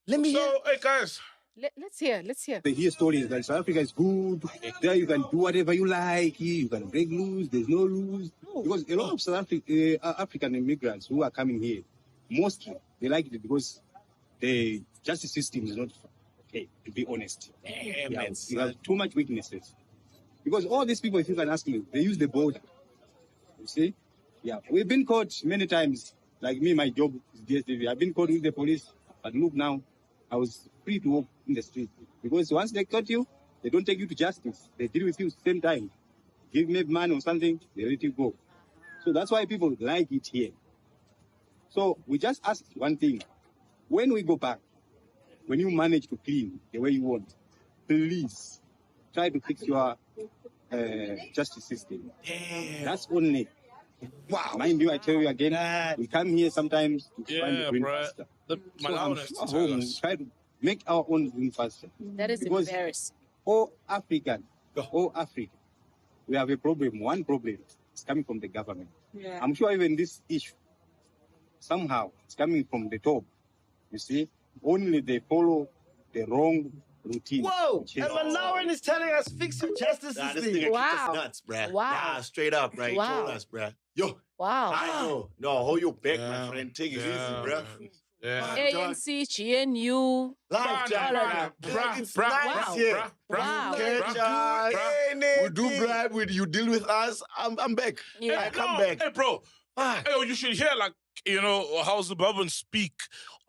Let me hear. So, hey guys, Let's hear. They hear stories that South Africa is good. There you can do whatever you like. Here you can break rules. There's no rules. Because a lot of African immigrants who are coming here, mostly they like it because the justice system is not okay, to be honest. Damn, Yeah, man. you have too much weaknesses. Because all these people, if you can ask me, they use the border. You see? Yeah, we've been caught many times. Like me, my job is DSTV. I've been caught with the police. But look now, I was free to walk in the street. Because once they caught you, they don't take you to justice. They deal with you same time. Give me money or something, they let you go. So that's why people like it here. So we just ask one thing. When we go back, when you manage to clean the way you want, please try to fix your justice system. Damn. That's only. Wow. Mind you, I tell you again, we come here sometimes to find the green faster. My So I'm loudness sure to home, tell we us. try to make our own green faster. That is Because embarrassing. all Africa, we have a problem. One problem is coming from the government. Yeah. I'm sure even this issue, somehow, it's coming from the top. You see, only they follow the wrong routine. Whoa! which is- And Malawian is telling us fix your justice Nah, this system. nigga kicked Wow. us nuts, bruh. Wow. Nah, straight up, bruh. He Wow. told us, bruh. Yo, Wow. I know. No, hold your back, Yeah. my friend. Take it easy, Yeah, bruh. man. Yeah. ANC, GNU. Live chat, Bruh, bruh. It's bruh, nice bruh, here. Wow. Catch bruh, bruh. we do bribe with you, deal with us. I'm back. Yeah. I come No, back. Hey, bro. Fuck. Hey, you should hear, like, how Zimbabweans speak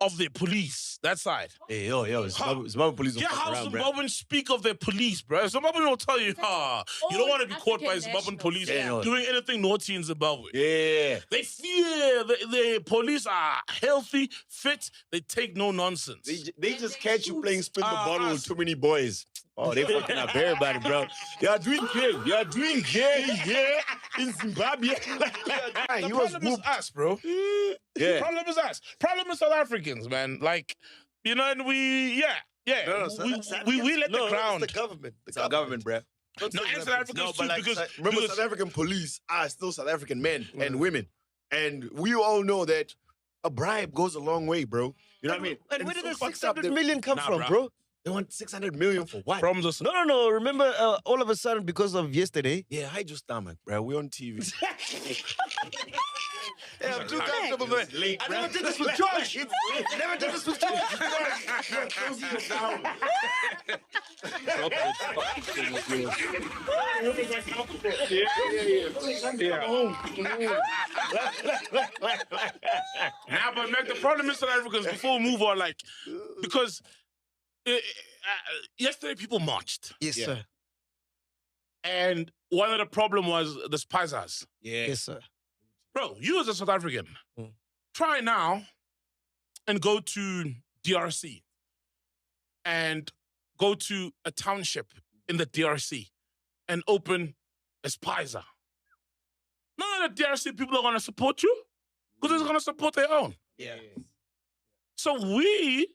of their police, that side. Hey, yo, Zimbabwe police don't Yeah, fuck how around, bruh. Zimbabweans speak of their police, bro. Zimbabwean will tell you, you don't want to be caught by African Zimbabwean police nationals, yeah. doing anything naughty in Zimbabwe. Yeah. They fear the police are healthy, fit. They take no nonsense. They just catch you playing spin the bottle with us. too many boys. Oh, they fucking up everybody, bro. You are doing good. You are doing good, yeah, in Zimbabwe. The He was problem is whooped. us, bro. Yeah. Problem is us. Problem is South Africans, man. Like, and we, we let the ground. It's the government. It's our government, bro. No, and South Africans too, because remember, South African police are still South African men and women. And we all know that a bribe goes a long way, bro. You know what I mean? And where did so the fucked up 600 million come Nah, from, bruh. bro? They want 600 million for what? problems are No. Remember, all of a sudden, because of yesterday, Yeah, hide your stomach, bro. We're on TV. yeah, I'm too Relax. comfortable, man. late, I bruh. never did this with George. I never did this with George. Nah, but Mac, the problem is South Africans, before we move on, like, because yesterday people marched. Yes, Yeah. sir. And one of the problem was the spizers. Yeah. Yes, sir. Bro, you as a South African, Mm. try now and go to DRC and go to a township in the DRC and open a spizer. None of the DRC people are going to support you because they're going to support their own. Yeah. So we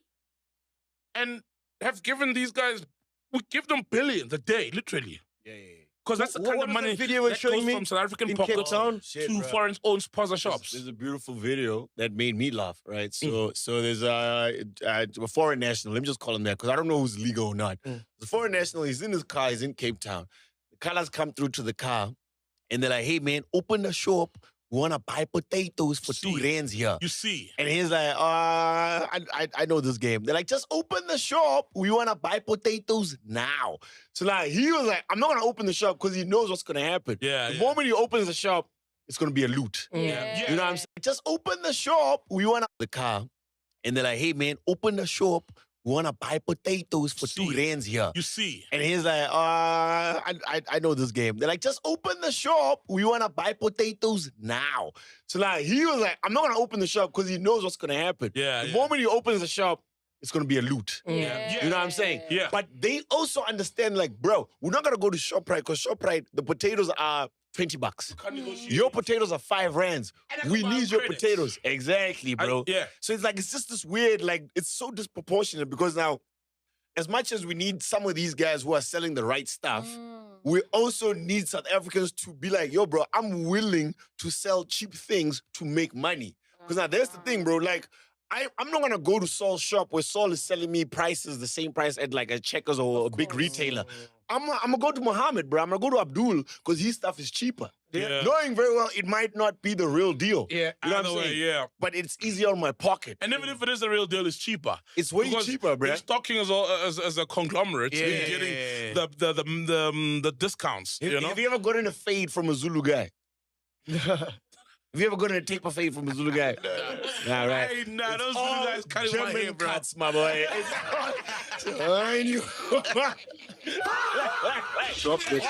have given these guys, we give them billions a day, literally. Yeah. Because that's the What kind was of that money video you were that showing goes me from South African in Cape pockets Town? Shit, to bruh. foreign-owned sponsor shops. There's a beautiful video that made me laugh, right? So there's a foreign national. Let me just call him that because I don't know who's legal or not. The foreign national, he's in his car, he's in Cape Town. The colors come through to the car and they're like, hey man, open the shop. We want to buy potatoes for See. 2 rands here. You see. And he's like, I know this game. They're like, just open the shop. We want to buy potatoes now. So like, he was like, I'm not going to open the shop because he knows what's going to happen. Yeah, The yeah. moment he opens the shop, it's going to be a loot. Yeah. You know what I'm saying? Just open the shop. We want the car. And they're like, hey, man, open the shop. We want to buy potatoes for See. 2 rands here. You see. And he's like, I know this game. They're like, just open the shop. We want to buy potatoes now. So like, he was like, I'm not going to open the shop because he knows what's going to happen. Yeah, The yeah. moment he opens the shop, it's going to be a loot. Yeah. You know what I'm saying? Yeah. But they also understand, like, bro, we're not going to go to ShopRite because ShopRite, the potatoes are $20. Your potatoes are 5 rands. And I can We buy need your credits. potatoes. Exactly, bro. Yeah. So it's like, it's just this weird, like, it's so disproportionate because now, as much as we need some of these guys who are selling the right stuff, we also need South Africans to be like, yo, bro, I'm willing to sell cheap things to make money. Because now there's the thing, bro. Like, I'm not gonna go to Saul's shop where Saul is selling me prices the same price at like a Checkers or a big retailer. I'm gonna go to Muhammad, bro. I'm gonna go to Abdul because his stuff is cheaper. Yeah. Knowing very well it might not be the real deal. Yeah, You know what either I'm way, saying? yeah. But it's easier on my pocket. And even if it is the real deal, it's cheaper. It's way Because cheaper, bro. It's stocking as a conglomerate. Yeah. You're getting the discounts. You know? Have you ever gotten a fade from a Zulu guy? Have you ever gotten a tape of fade from a Zulu guy? Nah, right. Hey, nah, those All Zulu guys cutting my German hair, bro. cuts, my boy. I knew. Stop this.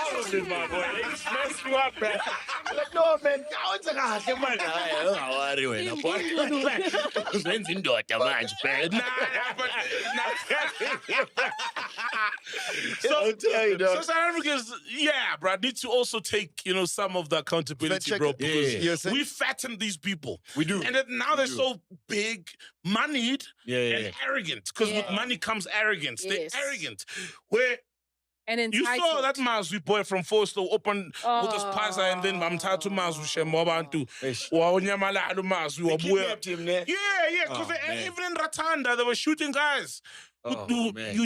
My boy. They just messed you up, man. Like, no, man. Anyway, no point. Friends in daughter, man. So, I'll tell you, dog. so South Africans, yeah, bro, need to also take, some of the accountability, bro, because Yeah. we fatten these people. We do. And then now they're so big, moneyed, and arrogant. Because with Yeah. money comes arrogance. Yes. They're arrogant. Where And you entitled. saw that Mazwi boy from Forsto open with his pasa and then Mamtatu Mazwi Shemobantu. Wanyamala Mazwi They Wabuya. kidnapped him there. Yeah, because Oh, man. even in Ratanda, they were shooting guys. Oh, Who- man. you